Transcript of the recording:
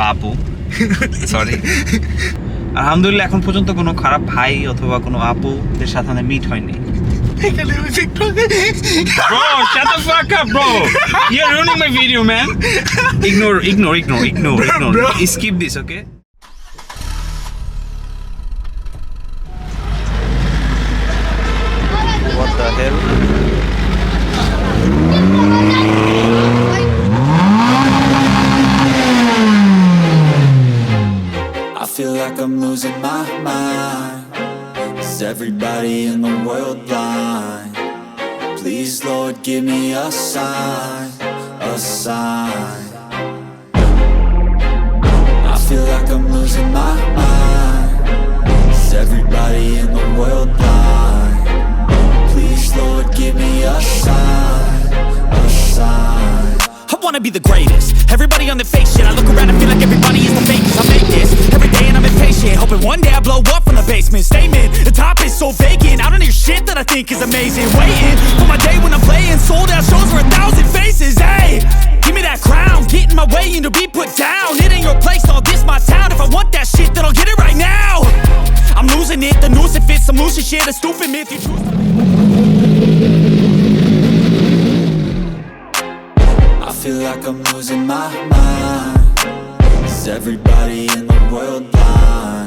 বাপু sorry আলহামদুলিল্লাহ এখন পর্যন্ত কোনো খারাপ ভাই অথবা কোনো আপুদের সাথে আমাদের মিট হয়নি Bro, shut the fuck up, bro. You're ruining my video, man. Ignore. Bro. Skip this, okay? What the hell? I feel like I'm losing my mind. Is everybody in the world blind? Please, Lord, give me a sign, a sign. I feel like I'm losing my mind. Is everybody in the world blind? Please, Lord, give me a sign, a sign. I wanna be the greatest. Everybody on the fake shit. I look around and feel like everybody is the fakest. I make this every day and I'm impatient, hoping one day I blow up from the basement. Statement, the top is so vacant. I don't hear shit that I think is amazing. Waiting for my day when I'm playing sold out shows for 1,000 faces. Hey, give me that crown, get in my way and to be put down. It ain't your place, all this my town. If I want that shit, then I'll get it right now. I'm losing it, the noose it fits. I'm losing shit, a stupid myth. You choose. I feel like I'm losing my mind. Is everybody in the world blind?